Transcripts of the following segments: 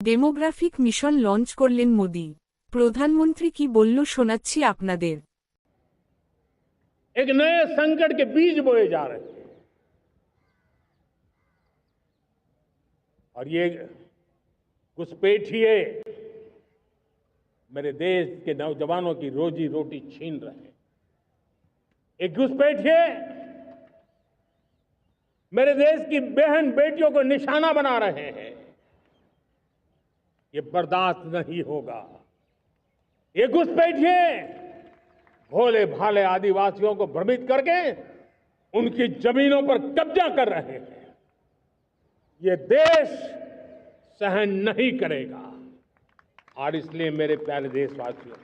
Demographic mission launch করলেন মোদি। প্রধানমন্ত্রী কি বলল শোনাচ্ছি আপনাদের। एक नए संकट के बीज बोए जा रहे हैं और ये घुसपैठिए मेरे देश के नौजवानों की रोजी रोटी छीन रहे हैं। एक घुसपैठिए मेरे देश की बहन बेटियों को निशाना बना रहे हैं। ये बर्दाश्त नहीं होगा। ये घुसपैठिए भोले भाले आदिवासियों को भ्रमित करके उनकी जमीनों पर कब्जा कर रहे हैं। ये देश सहन नहीं करेगा। और इसलिए मेरे प्यारे देशवासियों,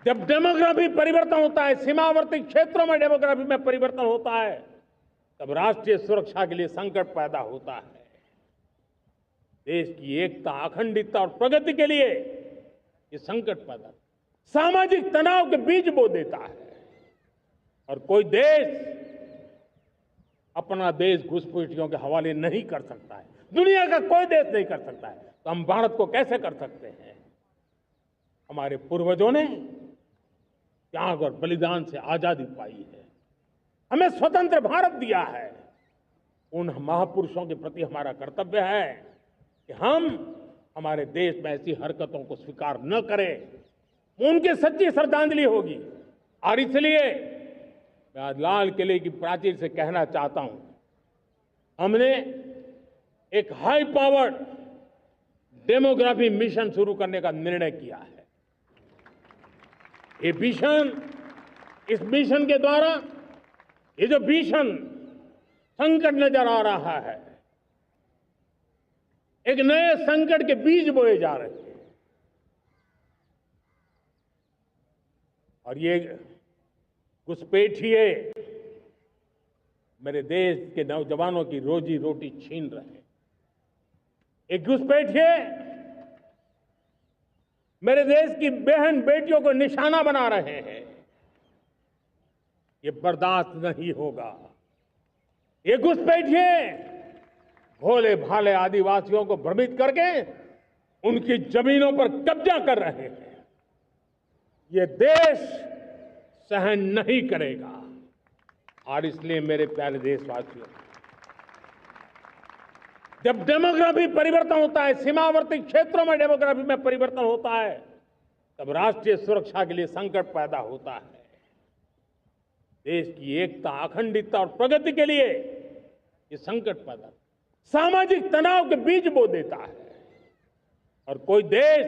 जब डेमोग्राफी परिवर्तन होता है, सीमावर्ती क्षेत्रों में डेमोग्राफी में परिवर्तन होता है, तब राष्ट्रीय सुरक्षा के लिए संकट पैदा होता है। देश की एकता, अखंडता और प्रगति के लिए ये संकट पैदा, सामाजिक तनाव के बीज बो देता है। और कोई देश अपना देश घुसपैठियों के हवाले नहीं कर सकता है। दुनिया का कोई देश नहीं कर सकता है, तो हम भारत को कैसे कर सकते हैं? हमारे पूर्वजों ने त्याग और बलिदान से आजादी पाई है, हमें स्वतंत्र भारत दिया है। उन महापुरुषों के प्रति हमारा कर्तव्य है कि हम हमारे देश में ऐसी हरकतों को स्वीकार न करें। उनकी सच्ची श्रद्धांजलि होगी। और इसलिए मैं आज लाल किले की प्राचीर से कहना चाहता हूं, हमने एक हाई पावर्ड डेमोग्राफी मिशन शुरू करने का निर्णय किया है। ये मिशन, इस मिशन के द्वारा ये जो भीषण संकट नजर आ रहा है, एक नए संकट के बीज बोए जा रहे हैं। और ये घुसपैठिए मेरे देश के नौजवानों की रोजी रोटी छीन रहे हैं। एक घुसपैठिए मेरे देश की बहन बेटियों को निशाना बना रहे हैं। ये बर्दाश्त नहीं होगा। ये घुसपैठिए भोले भाले आदिवासियों को भ्रमित करके उनकी जमीनों पर कब्जा कर रहे हैं। ये देश सहन नहीं करेगा। और इसलिए मेरे प्यारे देशवासियों, जब डेमोग्राफी परिवर्तन होता है, सीमावर्ती क्षेत्रों में डेमोग्राफी में परिवर्तन होता है, तब राष्ट्रीय सुरक्षा के लिए संकट पैदा होता है। देश की एकता, अखंडता और प्रगति के लिए ये संकट पैदा, सामाजिक तनाव के बीज बो देता है। और कोई देश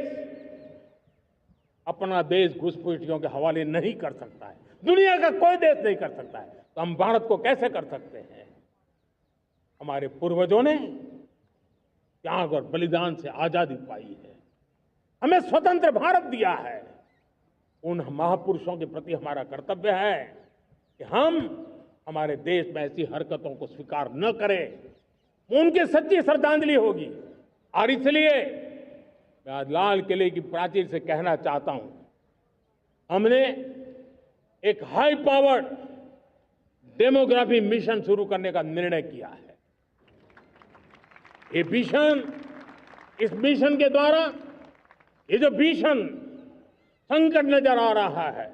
अपना देश घुसपैठियों के हवाले नहीं कर सकता है। दुनिया का कोई देश नहीं कर सकता है, तो हम भारत को कैसे कर सकते हैं? हमारे पूर्वजों ने त्याग और बलिदान से आजादी पाई है, हमें स्वतंत्र भारत दिया है। उन महापुरुषों के प्रति हमारा कर्तव्य है कि हम हमारे देश में ऐसी हरकतों को स्वीकार न करें। उनकी सच्ची श्रद्धांजलि होगी। और इसलिए मैं आज लाल किले की प्राचीर से कहना चाहता हूं, हमने एक हाई पावर्ड डेमोग्राफी मिशन शुरू करने का निर्णय किया है। ये मिशन, इस मिशन के द्वारा ये जो भीषण संकट नजर आ रहा है,